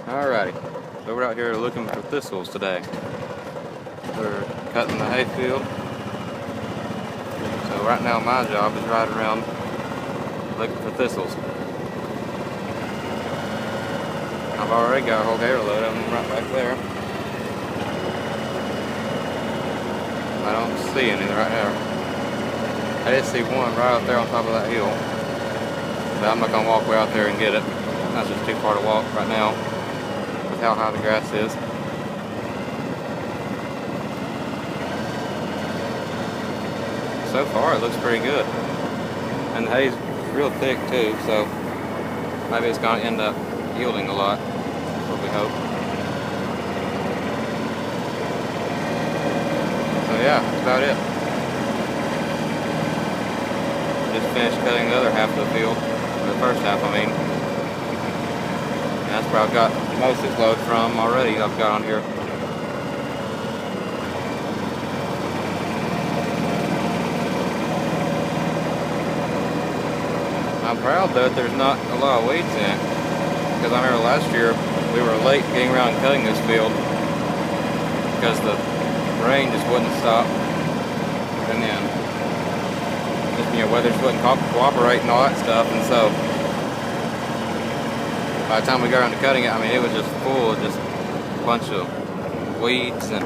Alrighty, so we're out here looking for thistles today. We're cutting the hayfield. So right now my job is riding around looking for thistles. I've already got a whole gator load of them right back there. I don't see any right now. I did see one right out there on top of that hill. But I'm not going to walk way out there and get it. That's just too far to walk right now with how high the grass is. So far it looks pretty good. And the hay's real thick too, so maybe it's going to end up yielding a lot. That's what we hope. So yeah, that's about it. Just finished cutting the other half of the field. The first half, I mean. And that's where I've got most of this load from already. I've got on here. I'm proud that there's not a lot of weeds in it, because I remember last year we were late getting around and cutting this field because the rain just wouldn't stop, and then just, weather just wouldn't cooperate and all that stuff, and so by the time we got around to cutting it, I mean, it was just full of just a bunch of weeds and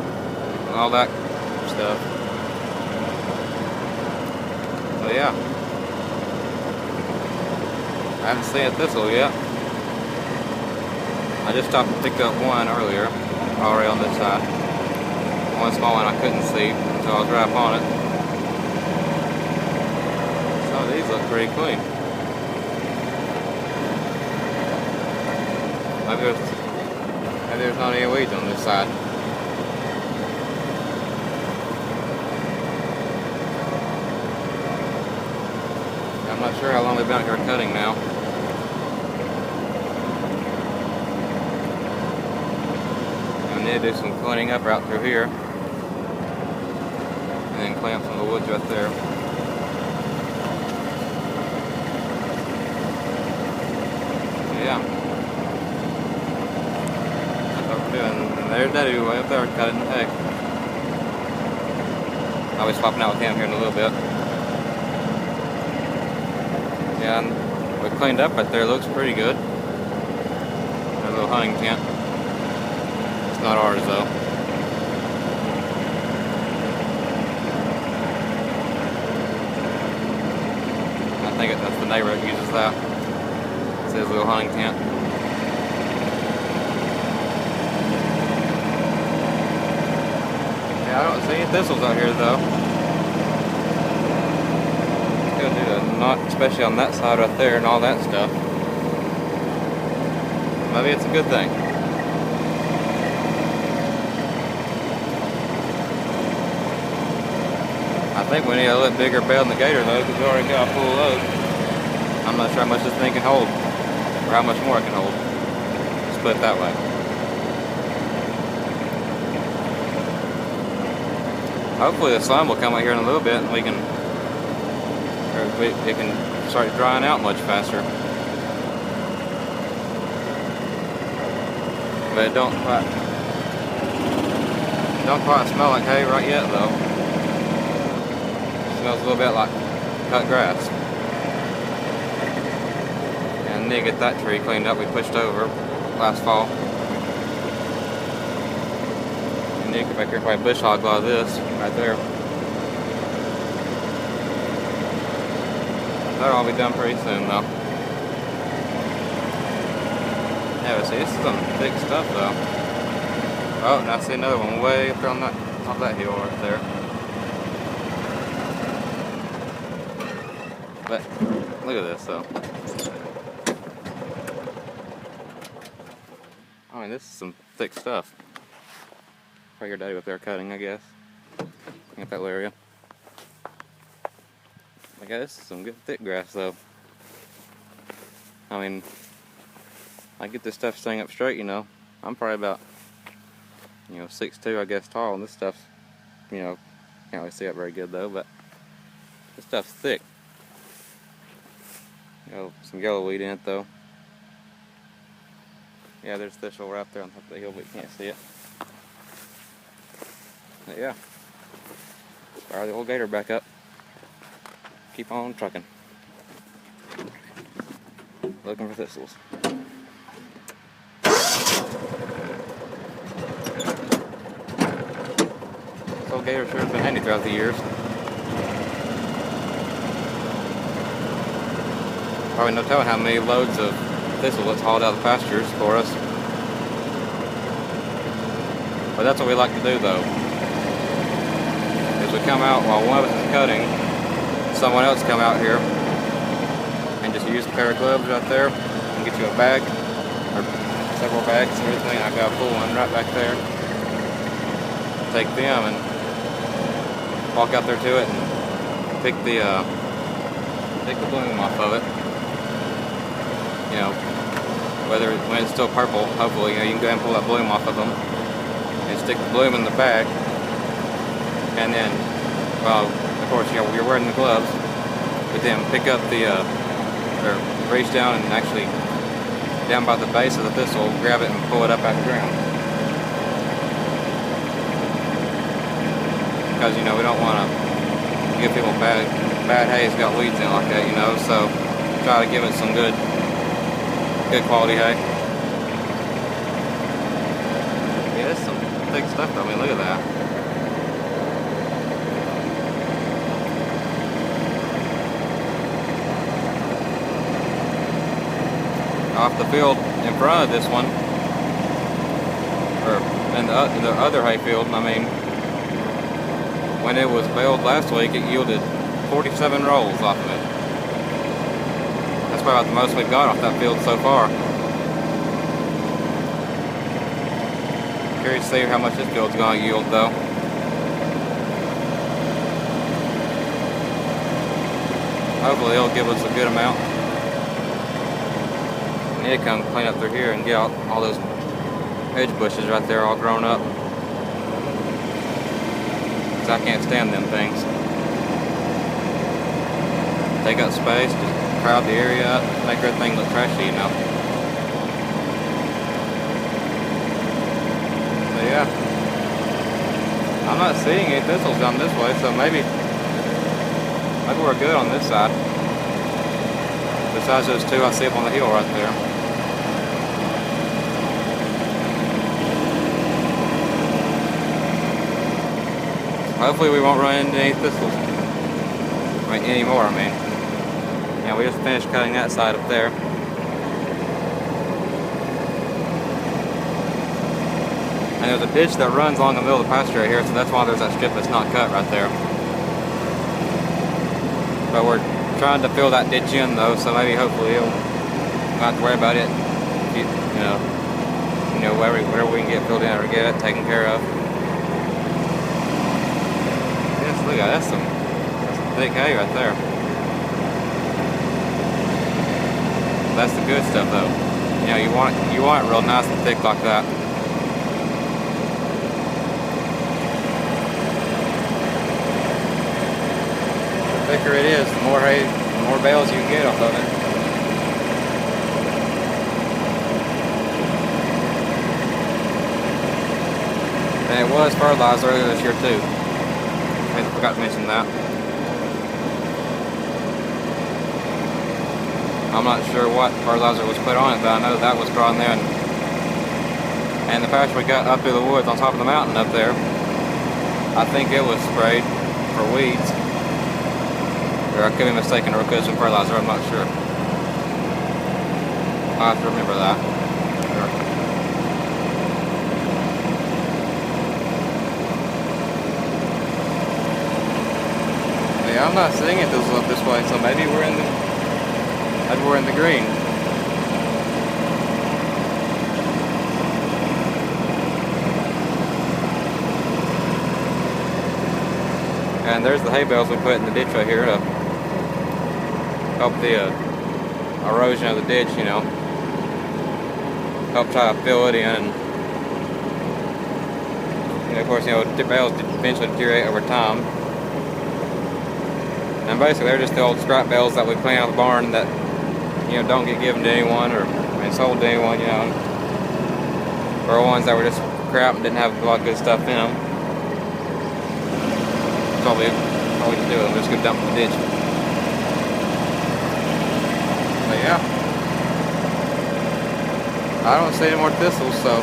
all that stuff. So yeah. I haven't seen a thistle yet. I just stopped and picked up one earlier, already on this side. One small one I couldn't see, so I was right up on it. Some of these look pretty clean. Maybe there's not any weeds on this side. I'm not sure how long they've been out here cutting now. I need to do some cleaning up out through here. And then clean up some of the woods right there. Yeah. That's what we're doing. And there's Daddy way up there cutting the hay. I'll be swapping out with him here in a little bit. Yeah, and we cleaned up right there. It looks pretty good. Our little hunting tent. It's not ours though. I think that's the neighbor that uses that. It's his little hunting tent. Yeah, I don't see any thistles out here though. Not especially on that side right there and all that stuff. Maybe it's a good thing. I think we need a little bigger bale than the gator though, because we already got a full load. I'm not sure how much this thing can hold, or how much more it can hold. Let's put it that way. Hopefully the sun will come out here in a little bit and we can it can start drying out much faster. But it don't quite smell like hay right yet though. It smells a little bit like cut grass. And I need to get that tree cleaned up we pushed over last fall. And need to get back here and probably bush hog a lot of this right there. That'll all be done pretty soon though. Yeah, but see, this is some thick stuff though. Oh, and I see another one way up there on that top of that hill right there. But look at this though. I mean, this is some thick stuff. Probably your daddy up there cutting, I guess. In that little area. I guess this is some good thick grass though. I mean, I get this stuff staying up straight, I'm probably about, 6'2", I guess, tall, and this stuff, can't really see it very good though, but this stuff's thick. Some yellow weed in it though. Yeah, there's thistle right up there on top of the hill, but you can't see it. But yeah, fire the old gator back up. Keep on trucking. Looking for thistles. This old gator sure has been handy throughout the years. Probably no telling how many loads of thistle that's hauled out of the pastures for us. But that's what we like to do though. Is we come out while one of us is cutting, someone else come out here and just use a pair of gloves right there and get you a bag or several bags and everything. I've got a full one right back there. Take them and walk out there to it and pick the bloom off of it. You know, when it's still purple, hopefully, you know, you can go ahead and pull that bloom off of them and stick the bloom in the bag. And then, well, of course, you know, you're wearing the gloves, but then pick up or reach down and actually down by the base of the thistle, grab it and pull it up out of the ground. Because, you know, we don't want to give people bad hay. It's got weeds in it like that, you know, so try to give it some good quality hay. Yeah, that's some thick stuff though. I mean, look at that. Off the field in front of this one, or in the other hay field, I mean, when it was baled last week, it yielded 47 rolls off of it. That's probably about the most we've got off that field so far. Curious to see how much this field's going to yield though. Hopefully it'll give us a good amount. I need to come clean up through here and get out all those hedge bushes right there all grown up. Because I can't stand them things. Take up space, just crowd the area up, make everything look trashy, you know. So yeah, I'm not seeing any thistles down this way, so maybe we're good on this side. Besides those two I see up on the hill right there. Hopefully we won't run into any thistles. Anymore, I mean. Yeah, we just finished cutting that side up there. And there's a ditch that runs along the middle of the pasture right here, so that's why there's that strip that's not cut right there. But we're trying to fill that ditch in though, so maybe hopefully we'll not have to worry about it. You know, wherever we can get filled in or get it taken care of. Yes, look at that, that's some thick hay right there. That's the good stuff though. You know, you want it real nice and thick like that. The thicker it is, the more hay, the more bales you can get off of it. And it was fertilized earlier this year too. I forgot to mention that. I'm not sure what fertilizer was put on it, but I know that was drawn there. And the pasture we got up through the woods on top of the mountain up there, I think it was sprayed for weeds. Or I could be mistaken, or it could have been fertilizer, I'm not sure. I'll have to remember that. Yeah, I'm not seeing it up this way, so maybe we're in the green. And there's the hay bales we put in the ditch right here to help the erosion of the ditch, you know. Help try to fill it in. And of course, you know, the bales eventually deteriorate over time. And basically, they're just the old scrap bales that we clean out of the barn that, you know, don't get given to anyone or sold to anyone, you know. or ones that were just crap and didn't have a lot of good stuff in them. That's all we can do. We'll just go dump in the ditch. But yeah, I don't see any more thistles, so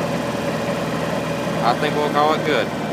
I think we'll call it good.